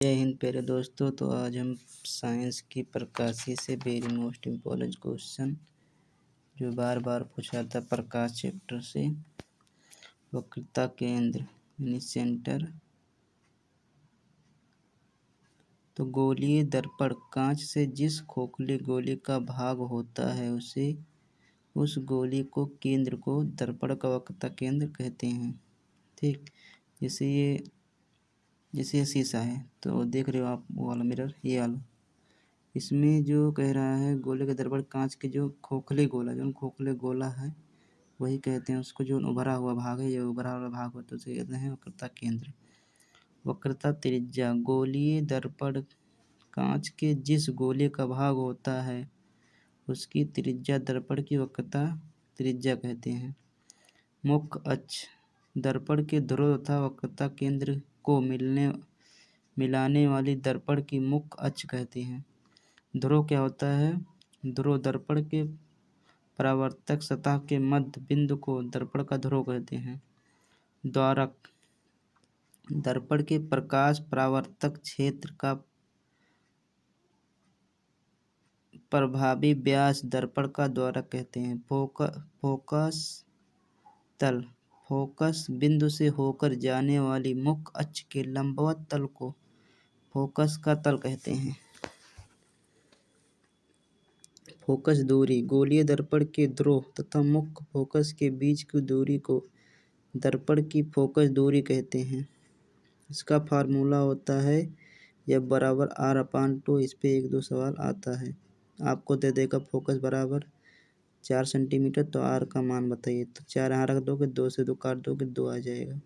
जय हिंद प्यारे दोस्तों। तो आज हम साइंस की प्रकाशी से वेरी मोस्ट इम्पोर्टेंट क्वेश्चन जो बार बार पूछा था प्रकाश चैप्टर से, वक्रता केंद्र यानी सेंटर। तो गोलीय दर्पण कांच से जिस खोखले गोले का भाग होता है उस गोली को केंद्र को दर्पण का वक्रता केंद्र कहते हैं। ठीक, जैसे ये शीशा है तो देख रहे हो आप वो वाला मिरर, ये वाला, इसमें जो कह रहा है गोले का दर्पण कांच के जो खोखले गोला है वही कहते हैं उसको, जो उभरा हुआ भाग है, जो उभरा हुआ भाग होता है उसे कहते हैं वक्रता केंद्र। वक्रता त्रिज्या गोलीय दर्पण कांच के जिस गोले का भाग होता है उसकी त्रिज्या दर्पण की वक्रता त्रिज्या कहते हैं। मुख्य अक्ष दर्पण के ध्रुव तथा वक्रता केंद्र को मिलाने वाली दर्पण की मुख्य अक्ष कहते हैं। ध्रुव क्या होता है? ध्रुव दर्पण के परावर्तक सतह के मध्य बिंदु को दर्पण का ध्रुव कहते हैं। द्वारक दर्पण के प्रकाश परावर्तक क्षेत्र का प्रभावी व्यास दर्पण का द्वारक कहते हैं। फोकस तल फोकस बिंदु से होकर जाने वाली मुख्य अक्ष के लंबवत तल को फोकस का तल कहते हैं। फोकस दूरी गोलीय दर्पण के ध्रुव तथा मुख्य फोकस के बीच की दूरी को दर्पण की फोकस दूरी कहते हैं। इसका फार्मूला होता है जब बराबर r/2। इस पे 1-2 सवाल आता है, आपको दे देगा फोकस बराबर 4 सेंटीमीटर, तो r का मान बताइए। तो 4 यहाँ रख दोगे, 2 से 2 काट दोगे, 2 आ जाएगा।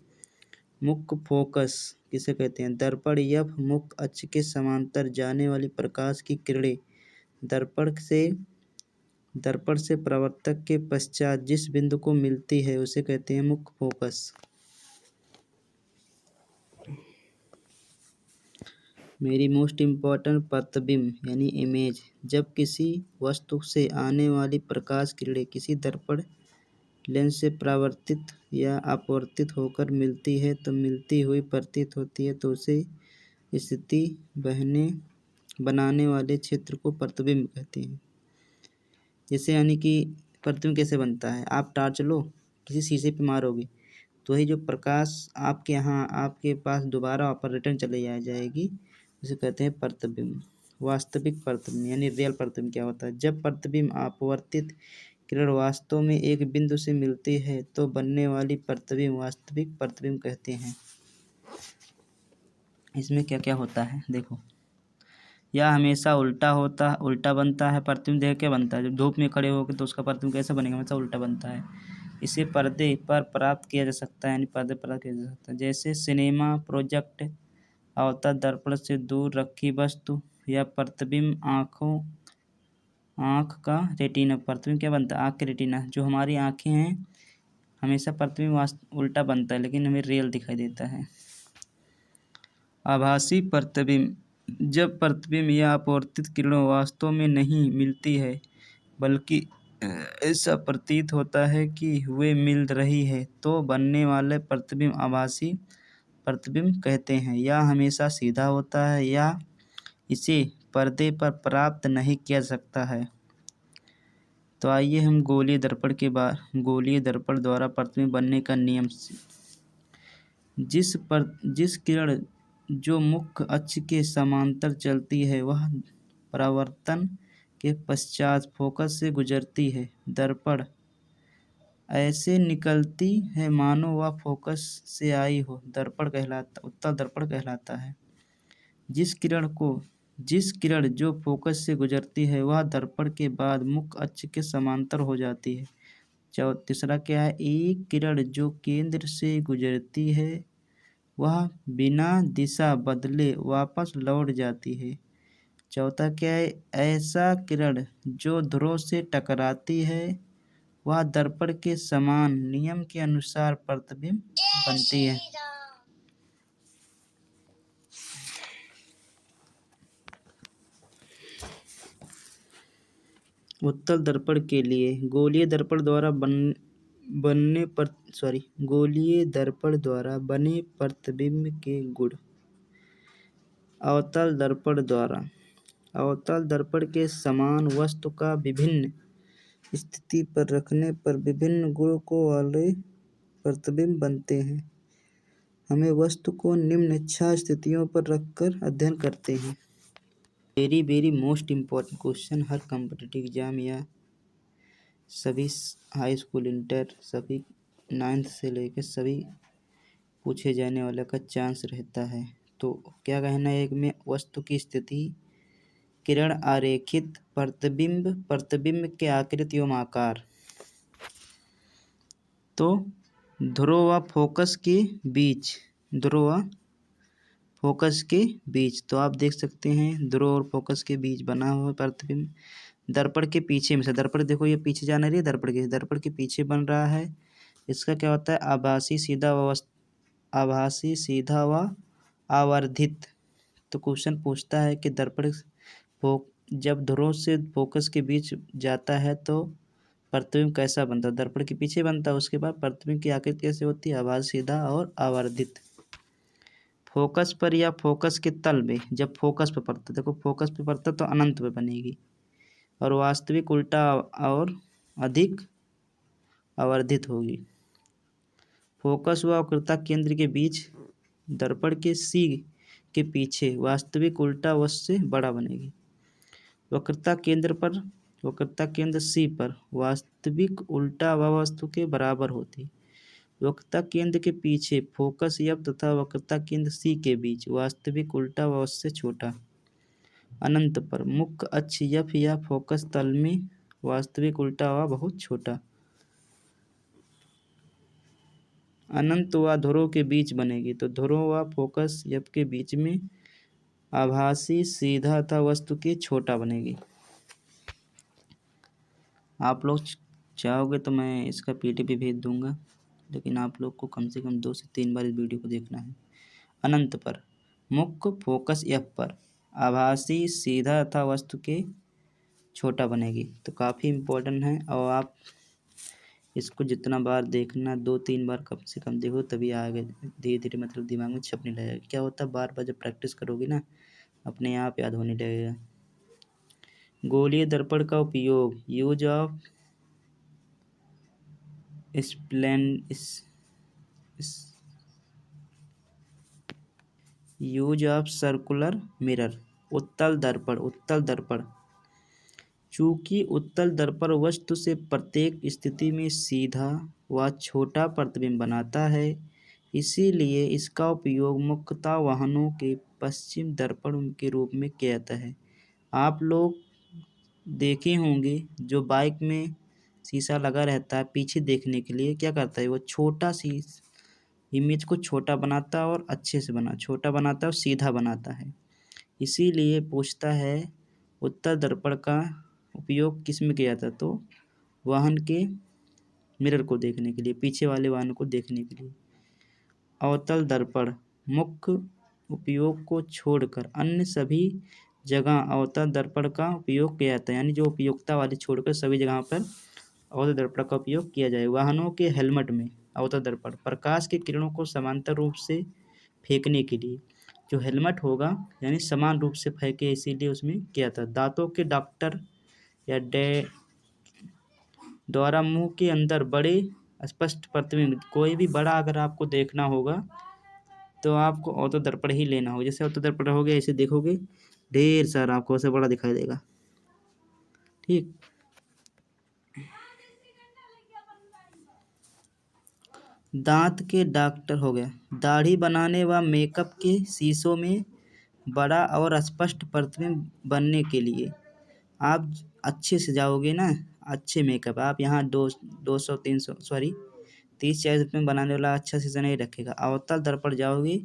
मुख्य फोकस किसे कहते हैं? दर्पण या मुख्य अक्ष के समांतर जाने वाली प्रकाश की किरणें दर्पण से परावर्तक के पश्चात जिस बिंदु को मिलती है उसे कहते हैं मुख्य फोकस। मेरी मोस्ट इम्पॉर्टेंट प्रतिबिंब यानी इमेज जब किसी वस्तु से आने वाली प्रकाश किरणें किसी दर्पण लेंस से परावर्तित या अपवर्तित होकर मिलती है तो मिलती हुई प्रतीत होती है, तो उसे स्थिति बनाने वाले क्षेत्र को प्रतिबिंब कहते हैं। जैसे यानी कि प्रतिबिंब कैसे बनता है? आप टार्च लो, किसी शीशे पे मारोगे तो ही जो प्रकाश आपके यहाँ आपके पास दोबारा वापस रिटर्न चले जाएगी, उसे कहते हैं प्रतिबिंब। वास्तविक प्रतिबिंब यानी रियल प्रतिबिंब क्या होता है? जब प्रतिबिंब अपवर्तित किरण वास्तव में एक बिंदु से मिलती है तो बनने वाली प्रतिबिंब वास्तविक प्रतिबिंब कहते हैं। इसमें क्या क्या होता है देखो, यह हमेशा उल्टा बनता है। प्रतिबिंब देख के बनता है, जब धूप में खड़े होकर तो उसका प्रतिबिंब कैसे बनेगा? हमेशा उल्टा बनता है। इसे पर्दे पर प्राप्त किया जा सकता है, यानी पर्दे पर प्राप्त किया जा सकता है। जैसे सिनेमा प्रोजेक्ट अवतल दर्पण से दूर रखी वस्तु या प्रतिबिंब आँख का रेटिना। प्रतिबिंब क्या बनता है? आँख के रेटिना। जो हमारी आँखें हैं हमेशा प्रतिबिंब उल्टा बनता है, लेकिन हमें रियल दिखाई देता है। आभासी प्रतिबिंब जब प्रतिबिंब या अपवर्तित किरणें वास्तव में नहीं मिलती है बल्कि ऐसा प्रतीत होता है कि वे मिल रही है तो बनने वाले प्रतिबिंब आभासी प्रतिबिंब कहते हैं। यह हमेशा सीधा होता है या इसे पर्दे पर प्राप्त नहीं किया जा सकता है। तो आइए हम गोलीय दर्पण द्वारा प्रतिबिंब बनने का नियम जिस किरण जो मुख्य अक्ष के समांतर चलती है वह परावर्तन के पश्चात फोकस से गुजरती है। दर्पण ऐसे निकलती है मानो वह फोकस से आई हो, उत्तल दर्पण कहलाता है। जिस किरण जो फोकस से गुजरती है वह दर्पण के बाद मुख्य अक्ष के समांतर हो जाती है। तीसरा क्या है? एक किरण जो केंद्र से गुजरती है वह बिना दिशा बदले वापस लौट जाती है। चौथा क्या है? ऐसा किरण जो ध्रुव से टकराती है वह दर्पण के समान नियम के अनुसार प्रतिबिंब बनती है। उत्तल दर्पण के लिए गोलीय दर्पण द्वारा बने प्रतिबिंब के गुण। अवतल दर्पण द्वारा अवतल दर्पण के समान वस्तु का विभिन्न स्थिति पर रखने पर विभिन्न गुणों को वाले प्रतिबिंब बनते हैं। हमें वस्तु को निम्न 6 स्थितियों पर रखकर अध्ययन करते हैं। Very very most important question हर कॉम्पिटिटिव एग्जाम या सभी हाई स्कूल इंटर सभी 9th से लेकर सभी पूछे जाने वाले का चांस रहता है। तो क्या कहना है, एक में वस्तु की स्थिति, किरण आरेखित, प्रतिबिंब के आकृति एवं आकार। तो ध्रुव व फोकस के बीच तो आप देख सकते हैं ध्रुव और फोकस के बीच बना हुआ प्रतिबिंब। दर्पण के पीछे में से, दर्पण देखो ये पीछे जाना रही है, दर्पण के पीछे बन रहा है। इसका क्या होता है, आभासी सीधा व आवर्धित। तो क्वेश्चन पूछता है कि दर्पण जब ध्रुव से फोकस के बीच जाता है तो प्रतिबिंब कैसा बनता है, दर्पण के पीछे बनता है। उसके बाद प्रतिबिंब की आकृति कैसे होती है, आभासी सीधा और आवर्धित। फोकस पर या फोकस के तल में, जब फोकस पे पड़ता, देखो फोकस पे पड़ता तो अनंत पे बनेगी, और वास्तविक उल्टा और अधिक आवर्धित होगी। फोकस व वक्रता केंद्र के बीच, दर्पण के सी के पीछे वास्तविक उल्टा उससे बड़ा बनेगी। वक्रता केंद्र सी पर वास्तविक उल्टा व वस्तु के बराबर होती। वक्रता केंद्र के पीछे फोकस एफ तथा वक्रता केंद्र सी के बीच वास्तविक उल्टा व उससे छोटा। अनंत पर मुख्य अक्ष एफ या फोकस तल में वास्तविक उल्टा व बहुत छोटा। अनंत व ध्रुव के बीच बनेगी, तो ध्रुव व फोकस एफ के बीच में आभासी सीधा तथा वस्तु की छोटा बनेगी। आप लोग चाहोगे तो मैं इसका पीडीएफ भेज दूंगा, लेकिन आप लोग को कम से कम 2 से 3 बार इस वीडियो को देखना है। अनंत पर मुख्य फोकस एफ पर आभासी सीधा तथा वस्तु के छोटा बनेगी। तो काफ़ी इम्पोर्टेंट है, और आप इसको जितना बार देखना, 2-3 बार कम से कम देखो, तभी आगे धीरे धीरे मतलब दिमाग में छपने लगेगा। क्या होता है, बार बार जब प्रैक्टिस करोगे ना, अपने आप याद होने लगेगा। गोलीय दर्पण का उपयोग, यूज ऑफ सर्कुलर मिरर। उत्तल दर्पण चूंकि उत्तल दर्पण वस्तु से प्रत्येक स्थिति में सीधा व छोटा प्रतिबिंब बनाता है, इसीलिए इसका उपयोग मुख्यतः वाहनों के पश्चिम दर्पण के रूप में किया जाता है। आप लोग देखे होंगे जो बाइक में शीशा लगा रहता है पीछे देखने के लिए, क्या करता है वो छोटा सी इमेज को छोटा बनाता है और अच्छे से छोटा बनाता है और सीधा बनाता है। इसीलिए पूछता है उत्तल दर्पण का उपयोग किस में किया जाता है, तो वाहन के मिरर को देखने के लिए, पीछे वाले वाहन को देखने के लिए। अवतल दर्पण मुख्य उपयोग को छोड़कर अन्य सभी जगह अवतल दर्पण का उपयोग किया जाता है, यानी जो उपयोगिता वाली छोड़कर सभी जगह पर अवतल दर्पण का उपयोग किया जाए। वाहनों के हेलमेट में अवतल दर्पण प्रकाश की किरणों को समांतर रूप से फेंकने के लिए, जो हेलमेट होगा यानी समान रूप से फेंके, इसीलिए उसमें किया था। दांतों के डॉक्टर या द्वारा मुंह के अंदर बड़े स्पष्ट प्रतिबिंब, कोई भी बड़ा अगर आपको देखना होगा तो आपको अवतल दर्पण ही लेना होगा। जैसे अवतल दर्पण हो गया, ऐसे देखोगे ढेर सारा आपको ऐसे बड़ा दिखाई देगा, ठीक। दांत के डॉक्टर हो गया, दाढ़ी बनाने व मेकअप के शीशों में बड़ा और स्पष्ट प्रतिबिंब बनने के लिए आप अच्छे से जाओगे ना, अच्छे मेकअप आप यहाँ 30-40 रुपये में बनाने वाला अच्छा शीशा नहीं रखेगा। अवतल दर्पण जाओगे,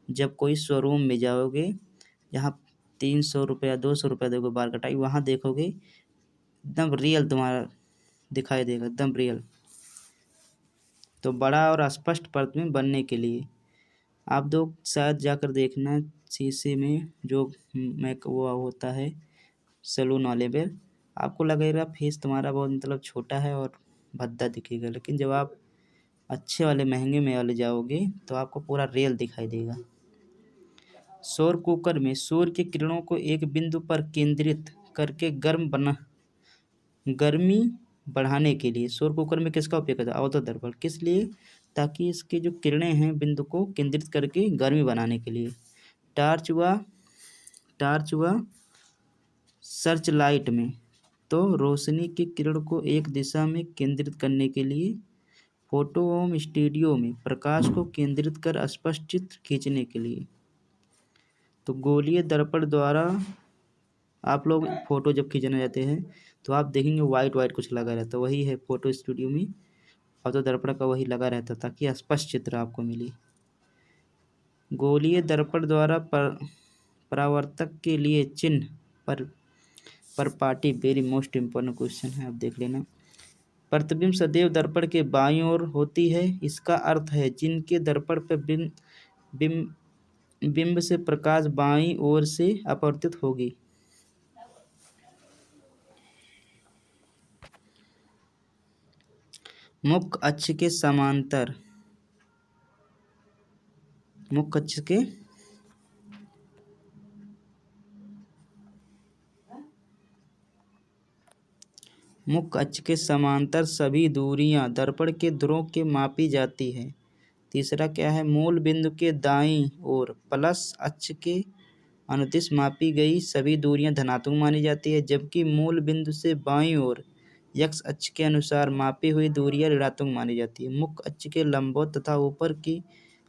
जब कोई शोरूम में जाओगे जहाँ 300 रुपया 200 रुपया दोगे बाल कटाई, वहाँ देखोगे एकदम रियल तुम्हारा दिखाई देगा, एकदम रियल। तो बड़ा और स्पष्ट प्रतिबिंब बनने के लिए आप लोग शायद जाकर देखना शीशे में, जो वो होता है सैलून वाले पे, आपको लगेगा फेस तुम्हारा बहुत मतलब छोटा है और भद्दा दिखेगा, लेकिन जब आप अच्छे वाले महंगे में वाले जाओगे तो आपको पूरा रियल दिखाई देगा। सौर कुकर में सूर्य की किरणों को एक बिंदु पर केंद्रित करके गर्मी बढ़ाने के लिए सौर कुकर में किसका उपयोग करता है? अवतल दर्पण। किस लिए? ताकि इसकी जो किरणें हैं बिंदु को केंद्रित करके गर्मी बनाने के लिए। टॉर्च व सर्च लाइट में तो रोशनी की किरण को एक दिशा में केंद्रित करने के लिए। फोटो एवं स्टूडियो में प्रकाश को केंद्रित कर स्पष्ट चित्र खींचने के लिए। तो गोलीय दर्पण द्वारा आप लोग फोटो जब खींचने जाते हैं तो आप देखेंगे वाइट कुछ लगा रहता है, वही है फोटो स्टूडियो में अवतल दर्पण का वही लगा रहता ताकि स्पष्ट चित्र आपको मिले। गोलीय दर्पण द्वारा परावर्तक के लिए चिन्ह पर party very most important question है, आप देख लेना। प्रतिबिंब सदैव दर्पण के बाईं ओर होती है। इसका अर्थ है जिनके दर्पण पर बिंब से प्रकाश बाईं ओर से अपवर्तित होगी। मुख्य अक्ष के समांतर मुख्य अक्ष के समांतर सभी दूरियां दर्पण के ध्रुवों के मापी जाती है। तीसरा क्या है? मूल बिंदु के दाईं ओर प्लस अक्ष के अनुदिश मापी गई सभी दूरियां धनात्मक मानी जाती है, जबकि मूल बिंदु से बाईं ओर एक्स अक्ष के अनुसार मापी हुई दूरियां ऋणात्मक मानी जाती है। मुख्य अक्ष के लंबवत तथा ऊपर की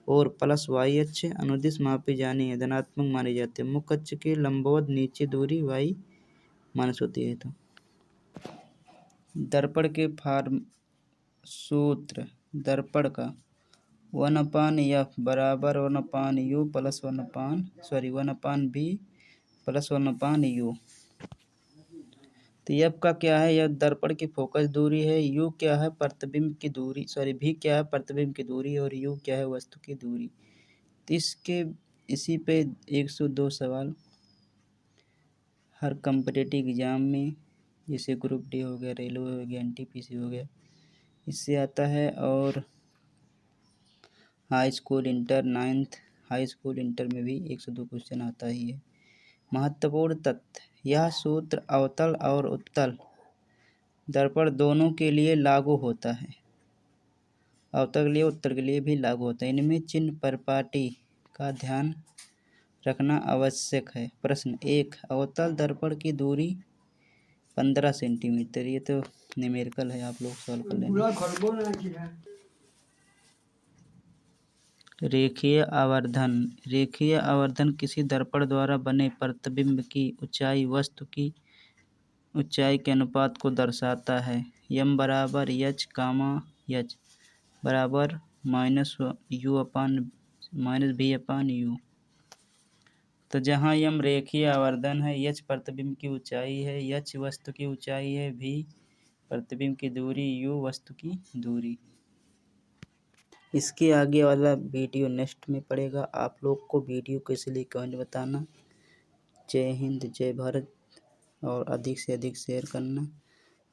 ओर प्लस वाई अक्ष अनुदिश मापी जानी है, धनात्मक मानी जाती है। मुख्य अक्ष के लंबवत नीचे दूरी वाई माइनस होती है। तो दर्पण के फॉर्म सूत्र दर्पण का 1/f बराबर 1/u plus 1/v plus 1/u। तो एफ का क्या है? यह दर्पण की फोकस दूरी है। यू क्या है? प्रतिबिंब की दूरी, वी क्या है? प्रतिबिंब की दूरी, और यू क्या है? वस्तु की दूरी। तो इसी पे 102 सवाल हर कॉम्पिटिटिव एग्जाम में, जैसे ग्रुप डी हो गया, रेलवे हो गया, एनटीपीसी हो गया, इससे आता है। और high school inter 9th high school inter में भी 102 क्वेश्चन आता ही है। महत्वपूर्ण तथ्य: यह सूत्र अवतल और उत्तल दर्पण दोनों के लिए लागू होता है। अवतल के लिए, उत्तल के लिए भी लागू होता है। इनमें चिन्ह परिपाटी का ध्यान रखना आवश्यक है। प्रश्न 1, अवतल दर्पण की दूरी 15 सेंटीमीटर। ये तो न्यूमेरिकल है, आप लोग सॉल्व कर लेना। रेखीय आवर्धन किसी दर्पण द्वारा बने प्रतिबिंब की ऊंचाई वस्तु की ऊंचाई के अनुपात को दर्शाता है। यम बराबर एच बराबर -v/u। तो जहाँ यम रेखीय आवर्धन है, एच प्रतिबिंब की ऊंचाई है, एच वस्तु की ऊंचाई है, वी प्रतिबिंब की दूरी, यू वस्तु की दूरी। इसके आगे वाला वीडियो नेक्स्ट में पड़ेगा। आप लोग को वीडियो कैसे लिए कमेंट बताना। जय हिंद, जय भारत, और अधिक से अधिक शेयर करना।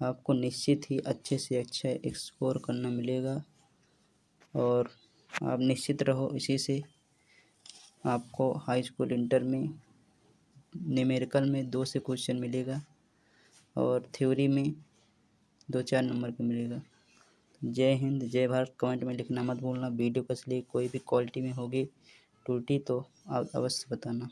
आपको निश्चित ही अच्छे से अच्छा स्कोर करना मिलेगा, और आप निश्चित रहो इसी से। आपको हाई स्कूल इंटर में न्यूमेरिकल में 2 से क्वेश्चन मिलेगा, और थ्योरी में 2-4 नंबर का मिलेगा। जय हिंद, जय भारत। कमेंट में लिखना मत भूलना। वीडियो कैसे लिए कोई भी क्वालिटी में होगी त्रुटि तो आप अवश्य बताना।